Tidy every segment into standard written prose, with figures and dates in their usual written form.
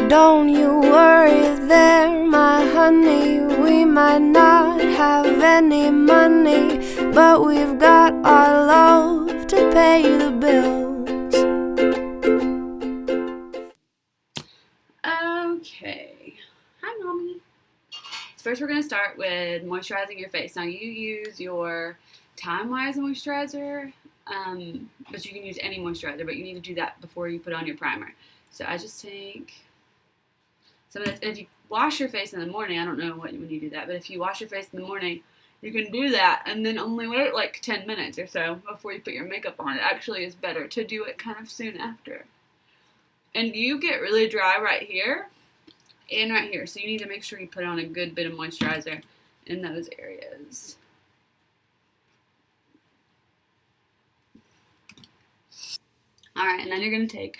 Don't you worry there, my honey. We might not have any money, but we've got our love to pay the bills. Okay. Hi, Mommy. First, we're going to start with moisturizing your face. Now, you use your Time-Wise moisturizer, but you can use any moisturizer, but you need to do that before you put on your primer. So I just take some of this. And if you wash your face in the morning, I don't know when you do that, but if you wash your face in the morning, you can do that and then only wait like 10 minutes or so before you put your makeup on. It actually is better to do it kind of soon after. And you get really dry right here and right here, so you need to make sure you put on a good bit of moisturizer in those areas. Alright, and then you're going to take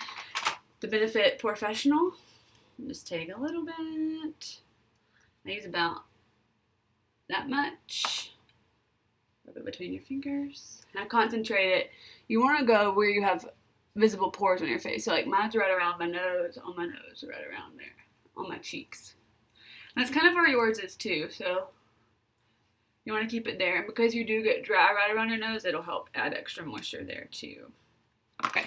the Benefit Professional. Just take a little bit. I use about that much. Rub it between your fingers. Now concentrate it. You want to go where you have visible pores on your face. So like mine's right around my nose, on my nose, right around there, on my cheeks. And that's kind of where yours is too. So you want to keep it there. And because you do get dry right around your nose, it'll help add extra moisture there too. Okay.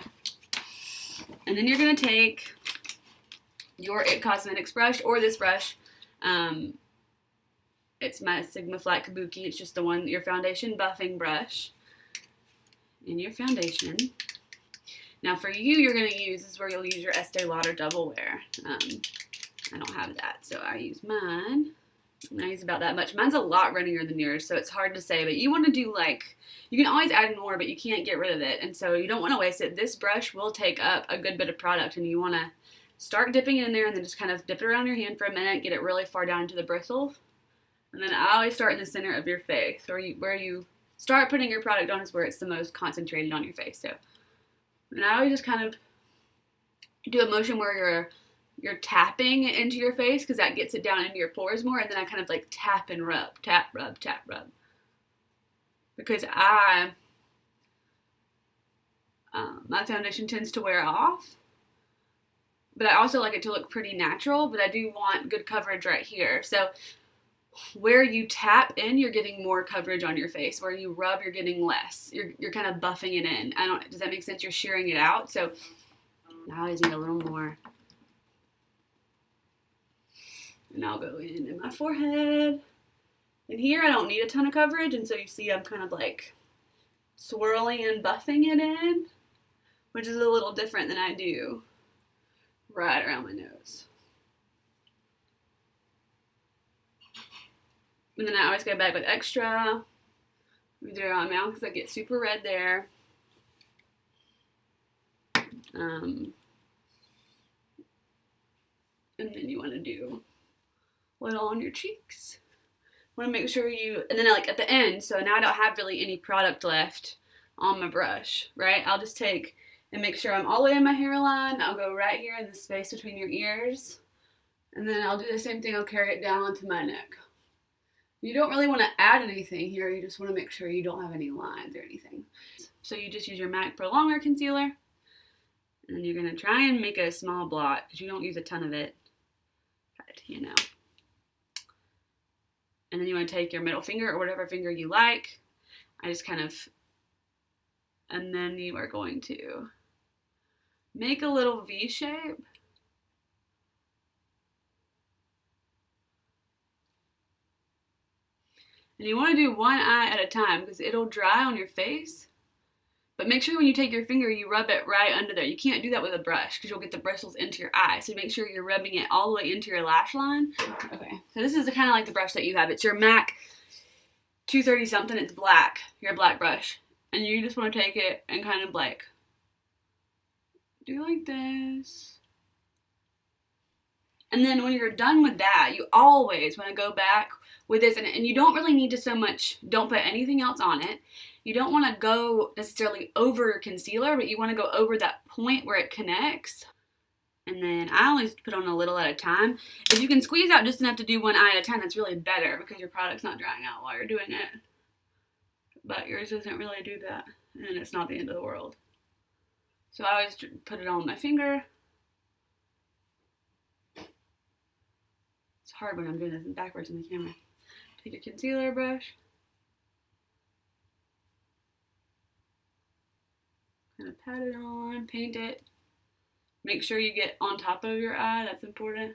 And then you're going to take your IT Cosmetics brush or this brush. It's my Sigma Flat Kabuki. It's just the one, your foundation buffing brush. And your foundation. Now for you, you're going to use, this is where you'll use your Estee Lauder Double Wear. I don't have that, so I use mine. And I use about that much. Mine's a lot runnier than yours, so it's hard to say. But you want to do like, you can always add more, but you can't get rid of it. And so you don't want to waste it. This brush will take up a good bit of product, and you want to start dipping it in there and then just kind of dip it around your hand for a minute, get it really far down into the bristles. And then I always start in the center of your face, or where you start putting your product on is where it's the most concentrated on your face. So, and I always just kind of do a motion where you're tapping into your face because that gets it down into your pores more, and then I kind of like tap and rub, tap, rub, tap, rub. Because my foundation tends to wear off, but I also like it to look pretty natural, but I do want good coverage right here. So where you tap in, you're getting more coverage on your face. Where you rub, you're getting less. You're kind of buffing it in. Does that make sense? You're shearing it out. So now I just need a little more. And I'll go in my forehead. And here I don't need a ton of coverage, and so you see I'm kind of like swirling and buffing it in, which is a little different than I do right around my nose. And then I always go back with extra. We do it around my mouth because I get super red there. And then you want to do a little on your cheeks. Want to make sure and then like at the end, so now I don't have really any product left on my brush, right? I'll just take and make sure I'm all the way in my hairline. I'll go right here in the space between your ears. And then I'll do the same thing. I'll carry it down onto my neck. You don't really want to add anything here. You just want to make sure you don't have any lines or anything. So you just use your MAC Pro Longwear Concealer. And then you're going to try and make a small blot because you don't use a ton of it. But, you know. And then you want to take your middle finger or whatever finger you like. I just kind of, and then you are going to make a little V shape. And you want to do one eye at a time because it'll dry on your face. But make sure when you take your finger, you rub it right under there. You can't do that with a brush because you'll get the bristles into your eye. So make sure you're rubbing it all the way into your lash line. Okay, so this is kind of like the brush that you have. It's your MAC 230 something. It's black, your black brush. And you just want to take it and kind of like do like this. And then when you're done with that, you always want to go back with this. And you don't really need to so much, don't put anything else on it. You don't want to go necessarily over concealer, but you want to go over that point where it connects. And then I always put on a little at a time. If you can squeeze out just enough to do one eye at a time, that's really better because your product's not drying out while you're doing it. But yours doesn't really do that, and it's not the end of the world. So I always put it on my finger. hard when I'm doing this backwards in the camera. Take a concealer brush. Kind of pat it on, paint it. Make sure you get on top of your eye, that's important.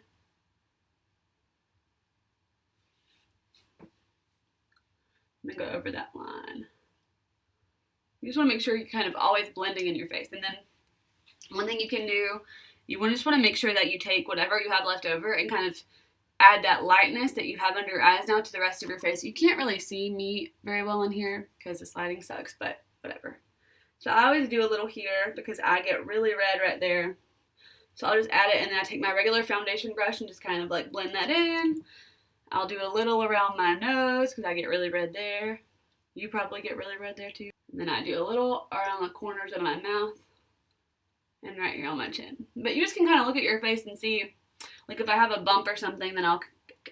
And then go over that line. You just want to make sure you're kind of always blending in your face. And then one thing you can do, you just want to make sure that you take whatever you have left over and kind of add that lightness that you have under your eyes now to the rest of your face. You can't really see me very well in here because the lighting sucks, but whatever. So I always do a little here because I get really red right there. So I'll just add it, and then I take my regular foundation brush and just kind of like blend that in. I'll do a little around my nose because I get really red there. You probably get really red there too. And then I do a little around the corners of my mouth and right here on my chin. But you just can kind of look at your face and see, like if I have a bump or something, then I'll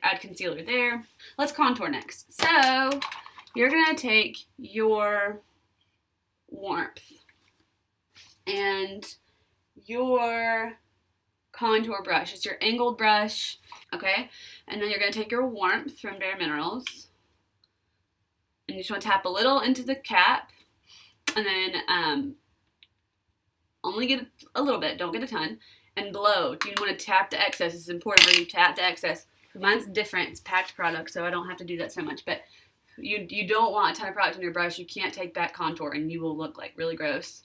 add concealer there. Let's contour next. So you're going to take your warmth and your contour brush. It's your angled brush, okay? And then you're going to take your warmth from Bare Minerals, and you just want to tap a little into the cap, and then only get a little bit, don't get a ton, and blow. You want to tap the excess. It's important for you to tap the excess. Mine's different. It's packed product, so I don't have to do that so much, but you don't want a ton of product on your brush. You can't take back contour, and you will look like really gross,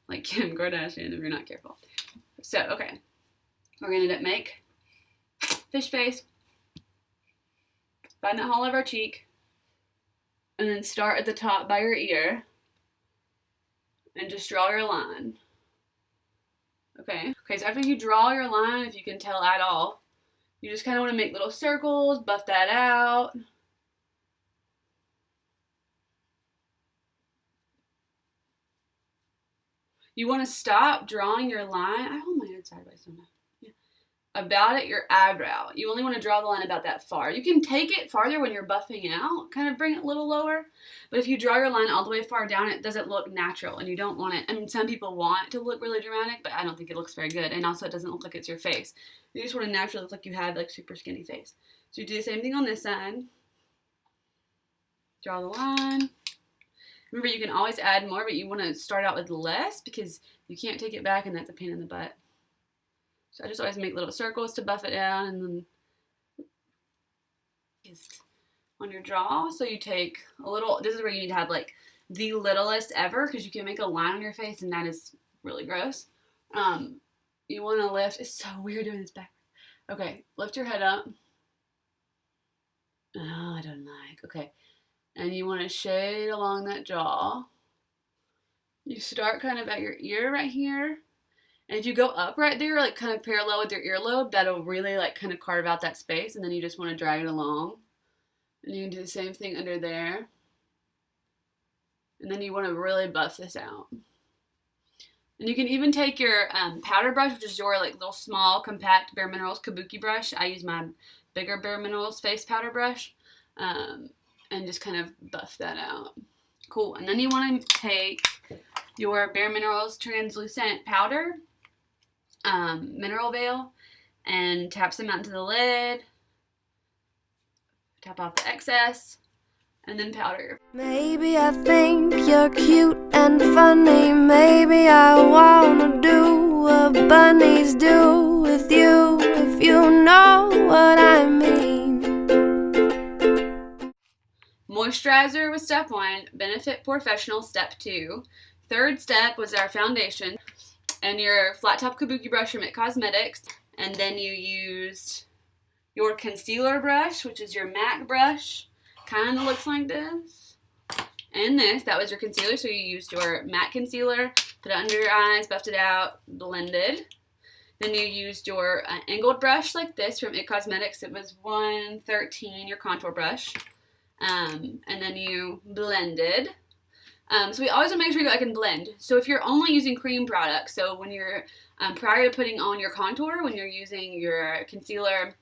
like Kim Kardashian if you're not careful. So, okay. We're going to make fish face, find that hollow of our cheek, and then start at the top by your ear, and just draw your line. Okay, so after you draw your line, if you can tell at all, you just kind of want to make little circles, buff that out. You want to stop drawing your line. I hold my head sideways sometimes. Yeah. About at your eyebrow. You only want to draw the line about that far. You can take it farther when you're buffing out, kind of bring it a little lower. But if you draw your line all the way far down, it doesn't look natural, and you don't want it. I mean, some people want it to look really dramatic, but I don't think it looks very good. And also, it doesn't look like it's your face. You just want to naturally look like you have like super skinny face. So you do the same thing on this side. Draw the line. Remember, you can always add more, but you want to start out with less because you can't take it back, and that's a pain in the butt. So I just always make little circles to buff it down, and then just on your jaw. So you take a little, this is where you need to have like the littlest ever because you can make a line on your face, and that is really gross. You want to lift, it's so weird doing this back. Okay, lift your head up. Oh, I don't like, okay. And you want to shade along that jaw. You start kind of at your ear right here. And if you go up right there, like kind of parallel with your earlobe, that'll really like kind of carve out that space. And then you just want to drag it along. And you can do the same thing under there. And then you want to really buff this out. And you can even take your powder brush, which is your like little small, compact Bare Minerals kabuki brush. I use my bigger Bare Minerals face powder brush. And just kind of buff that out. Cool. And then you want to take your Bare Minerals translucent powder, mineral veil, and tap some out into the lid. Tap off the excess, and then powder. Maybe I think you're cute and funny. Maybe I wanna do what bunnies do with you, if you know what I mean. Moisturizer was step 1, Benefit Professional step 2. Third step was our foundation and your flat top kabuki brush from It Cosmetics. And then you used your concealer brush, which is your MAC brush. Kind of looks like this. And this, that was your concealer. So you used your MAC concealer, put it under your eyes, buffed it out, blended. Then you used your angled brush like this from It Cosmetics. It was 113, your contour brush. And then you blended. So we always want to make sure you go back and blend. So if you're only using cream products, so when you're prior to putting on your contour, when you're using your concealer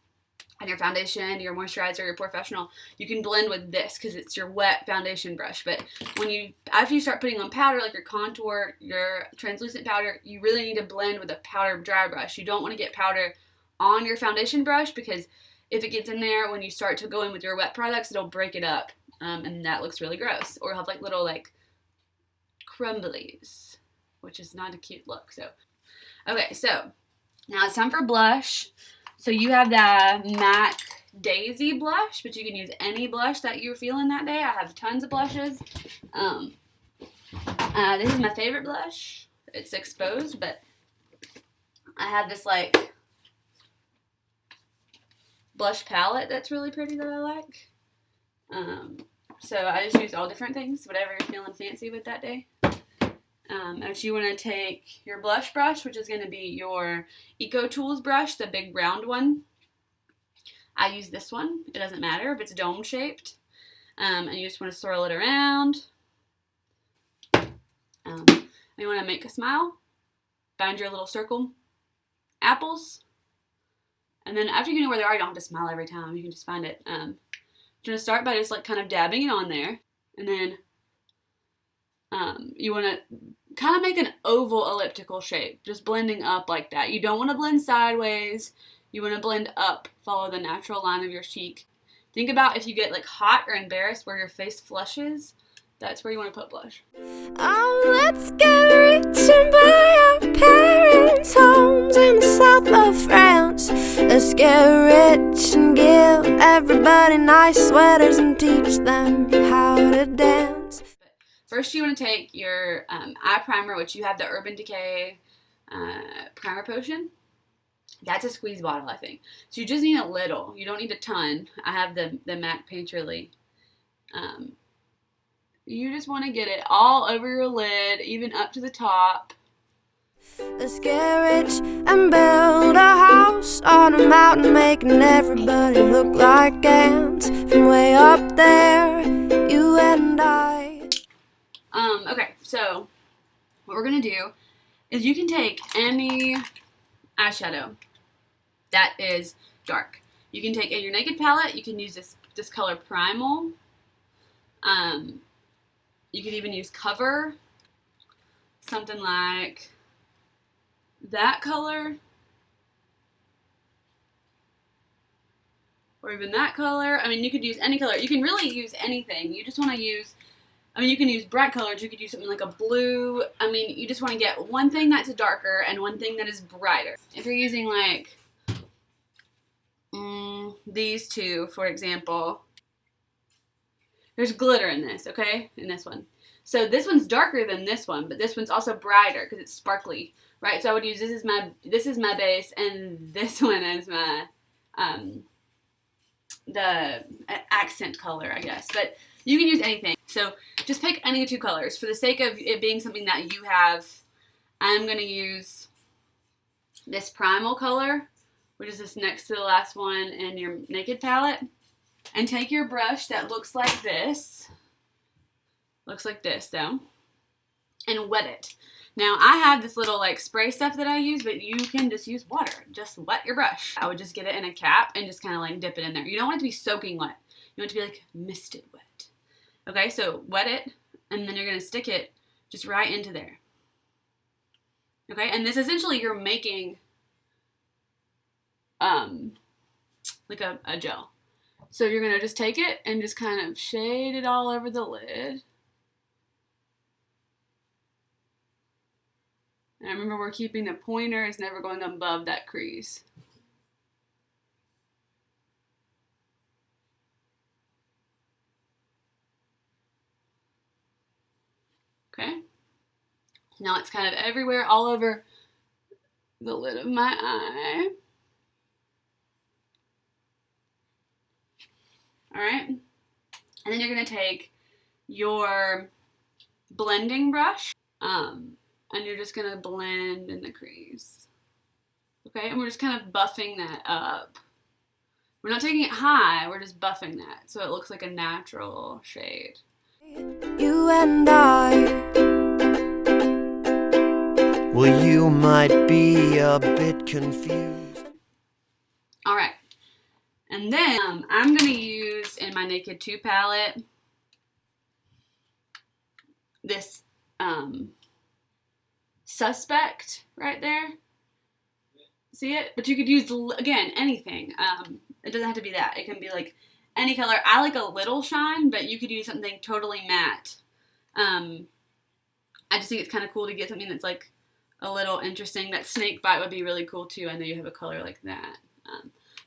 and your foundation, your moisturizer, your professional, you can blend with this because it's your wet foundation brush. But after you start putting on powder, like your contour, your translucent powder, you really need to blend with a powder dry brush. You don't want to get powder on your foundation brush because if it gets in there when you start to go in with your wet products, it'll break it up, and that looks really gross. Or have like little like crumblies, which is not a cute look. So, okay, so now it's time for blush. So you have the MAC Daisy blush, but you can use any blush that you're feeling that day. I have tons of blushes. This is my favorite blush. It's exposed, but I have this like blush palette that's really pretty that I like. So I just use all different things, whatever you're feeling fancy with that day. If you want to take your blush brush, which is going to be your Eco Tools brush, the big round one. I use this one. It doesn't matter if it's dome shaped. And you just want to swirl it around. You want to make a smile. Find your little circle apples. And then after you know where they are, you don't have to smile every time. You can just find it. You're going to start by just like kind of dabbing it on there. And then you want to kind of make an oval elliptical shape, just blending up like that. You don't want to blend sideways. You want to blend up, follow the natural line of your cheek. Think about if you get like hot or embarrassed where your face flushes, that's where you want to put blush. Oh, let's get rich and buy our parents' homes in the south of France. Let's get rich and give everybody nice sweaters and teach them how to dance. First, you want to take your eye primer, which you have the Urban Decay primer potion. That's a squeeze bottle, I think. So you just need a little. You don't need a ton. I have the MAC Painterly. You just want to get it all over your lid, even up to the top. Let's get rich and build a house on a mountain, making everybody look like ants from way up there, you and I. Okay, so what we're going to do is you can take any eyeshadow that is dark. You can take in your Naked palette. You can use this color Primal. You can even use Cover, something like that color, or even that color. I mean, you could use any color. You can really use anything. You just want to use, I mean, you can use bright colors. You could use something like a blue. I mean, you just want to get one thing that's darker and one thing that is brighter. If you're using like these two, for example, there's glitter in this, okay? In this one. So this one's darker than this one, but this one's also brighter because it's sparkly, right? So I would use this is my base, and this one is my the accent color, I guess. But you can use anything. So just pick any two colors. For the sake of it being something that you have, I'm going to use this Primal color, which is this next to the last one in your Naked palette. And take your brush that looks like this though, and wet it. Now I have this little like spray stuff that I use, but you can just use water. Just wet your brush. I would just get it in a cap and just kind of like dip it in there. You don't want it to be soaking wet. You want it to be like misted wet. Okay, so wet it, and then you're going to stick it just right into there. Okay, and this essentially you're making like a gel. So you're going to just take it and just kind of shade it all over the lid. And remember, we're keeping the pointer. It's never going above that crease. Okay. Now it's kind of everywhere, all over the lid of my eye. All right. And then you're going to take your blending brush, and you're just going to blend in the crease. Okay, and we're just kind of buffing that up. We're not taking it high, we're just buffing that so it looks like a natural shade. You and I. Well, you might be a bit confused. All right, and then I'm going to use in my Naked 2 palette this Suspect right there. See it? But you could use, again, anything. It doesn't have to be that. It can be like any color. I like a little shine, but you could use something totally matte. I just think it's kind of cool to get something that's like a little interesting. That snake bite would be really cool too. I know you have a color like that.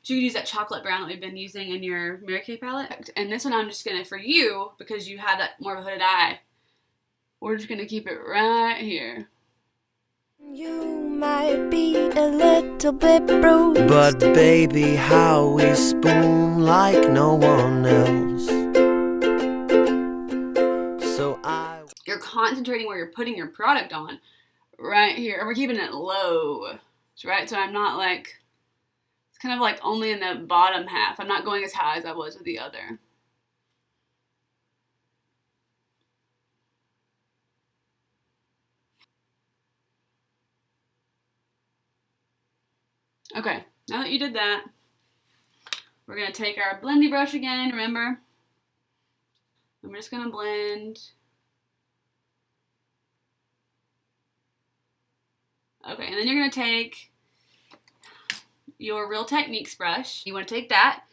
So you could use that chocolate brown that we've been using in your Mary Kay palette. And this one I'm just going to, for you, because you have that more of a hooded eye, we're just going to keep it right here. You might be a little bit bruised, But baby, how we spoon like no one else. So You're concentrating where you're putting your product on, right here. And we're keeping it low, right? So I'm not like, it's kind of like only in the bottom half. I'm not going as high as I was with the other. Okay, now that you did that, we're going to take our blendy brush again, remember? And we're just going to blend. Okay, and then you're going to take your Real Techniques brush. You want to take that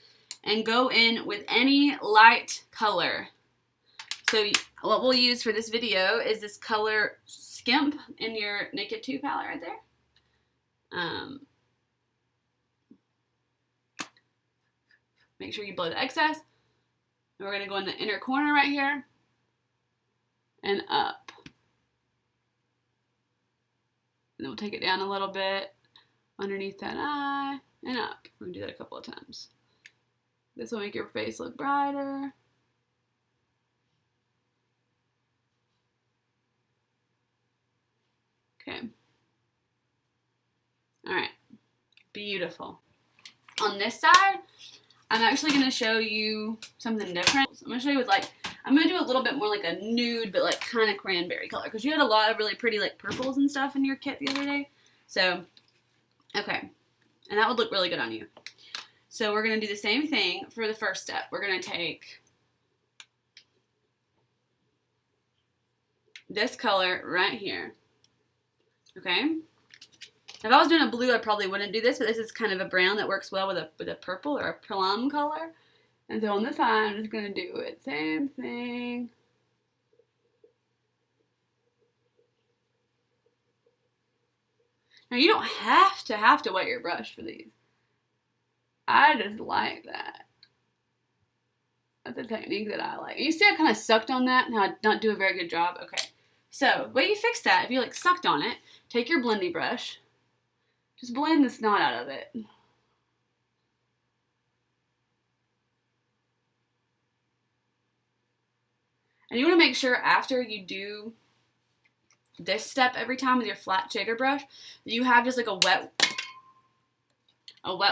and go in with any light color. So what we'll use for this video is this color Skimp in your Naked 2 palette right there. Make sure you blow the excess. And we're going to go in the inner corner right here and up. And then we'll take it down a little bit underneath that eye and up. We're going to do that a couple of times. This will make your face look brighter. Okay. All right. Beautiful. On this side, I'm actually going to show you something different. I'm going to show you with like, I'm going to do a little bit more like a nude, but like kind of cranberry color. Because you had a lot of really pretty like purples and stuff in your kit the other day. So, okay. And that would look really good on you. So we're going to do the same thing for the first step. We're going to take this color right here. Okay. If I was doing a blue, I probably wouldn't do this, but this is kind of a brown that works well with a purple or a plum color. And so on this side, I'm just going to do it. Same thing. Now, you don't have to wet your brush for these. I just like that. That's a technique that I like. You see I kind of sucked on that and how I don't do a very good job? Okay. So, the way you fix that, if you like sucked on it, take your blendy brush. Just blend the snot out of it. And you want to make sure after you do this step every time with your flat shader brush, that you have just like a wet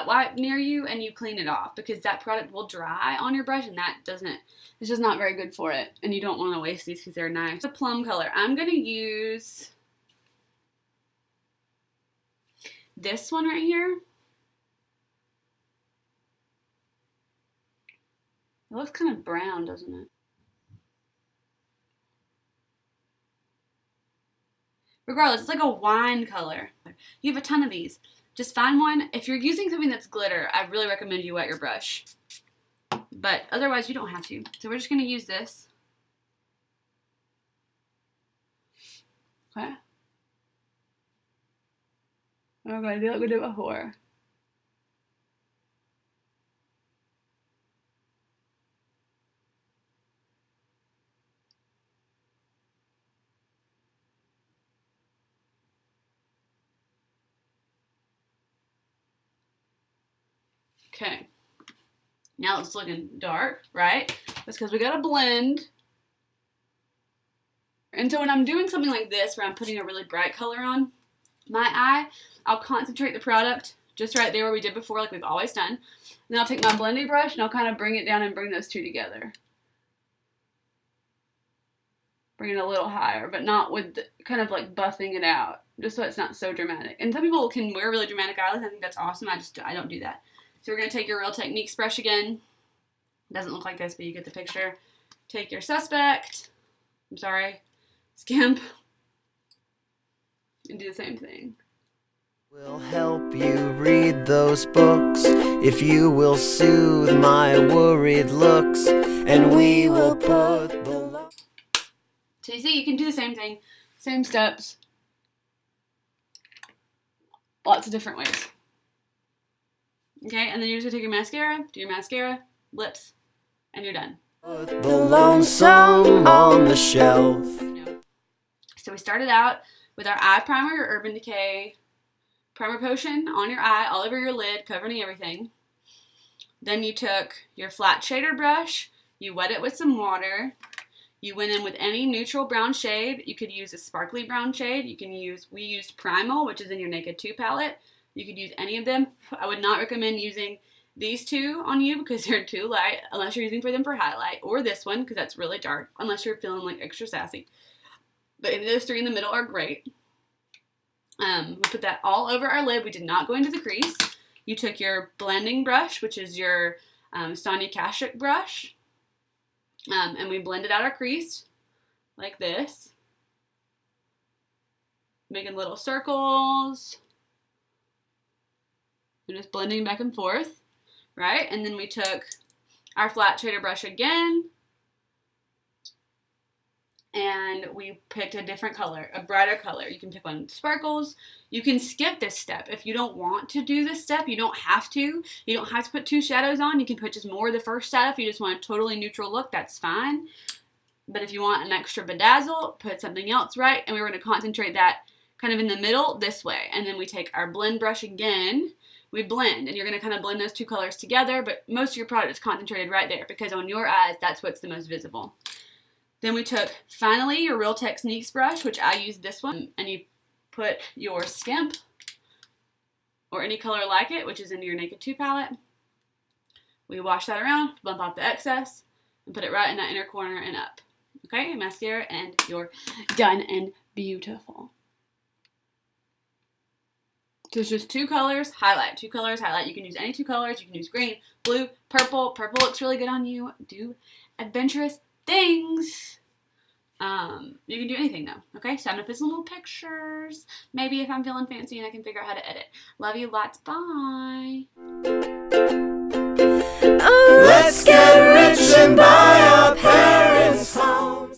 wipe near you and you clean it off, because that product will dry on your brush and it's just not very good for it. And you don't want to waste these because they're nice. The plum color, I'm going to use this one right here. It looks kind of brown, doesn't it? Regardless, it's like a wine color. You have a ton of these. Just find one. If you're using something that's glitter, I really recommend you wet your brush. But otherwise, you don't have to. So we're just going to use this. Okay. We're going to do like we did before. Okay. Now it's looking dark, right? That's because we got to blend. And so when I'm doing something like this, where I'm putting a really bright color on my eye, I'll concentrate the product just right there where we did before, like we've always done. And then I'll take my blending brush and I'll kind of bring it down and bring those two together. Bring it a little higher, but not with kind of like buffing it out, just so it's not so dramatic. And some people can wear really dramatic eyelids. I think that's awesome. I don't do that. So we're going to take your Real Techniques brush again. It doesn't look like this, but you get the picture. Take your Skimp, and do the same thing. Will help you read those books if you will soothe my worried looks, and we will put the So you see, you can do the same thing, same steps, lots of different ways. Okay, and then you're just gonna take your mascara, do your mascara, lips, and you're done. Put the lonesome on the shelf. So we started out with our eye primer, your Urban Decay primer potion on your eye, all over your lid, covering everything. Then you took your flat shader brush, you wet it with some water, you went in with any neutral brown shade. You could use a sparkly brown shade. We used Primal, which is in your Naked 2 palette. You could use any of them. I would not recommend using these two on you because they're too light, unless you're using them for highlight, or this one because that's really dark, unless you're feeling like extra sassy. But any of those three in the middle are great. We put that all over our lid. We did not go into the crease. You took your blending brush, which is your Sonia Kashuk brush, and we blended out our crease like this, making little circles. We're just blending back and forth, right? And then we took our flat shader brush again, and we picked a different color, a brighter color. You can pick one with sparkles. You can skip this step. If you don't want to do this step, you don't have to. You don't have to put two shadows on. You can put just more of the first shadow. If you just want a totally neutral look, that's fine. But if you want an extra bedazzle, put something else, right? And we're going to concentrate that kind of in the middle this way. And then we take our blend brush again. We blend, and you're going to kind of blend those two colors together, but most of your product is concentrated right there because on your eyes, that's what's the most visible. Then we took, finally, your Real Techniques brush, which I used this one, and you put your Skimp, or any color like it, which is in your Naked 2 palette. We wash that around, bump off the excess, and put it right in that inner corner and up. Okay, mascara, and you're done and beautiful. So it's just two colors, highlight, two colors, highlight. You can use any two colors. You can use green, blue, purple. Purple looks really good on you. Do adventurous things. You can do anything though, okay? So I'm gonna put some little pictures. Maybe if I'm feeling fancy and I can figure out how to edit. Love you lots, bye. Let's get rich and buy a pair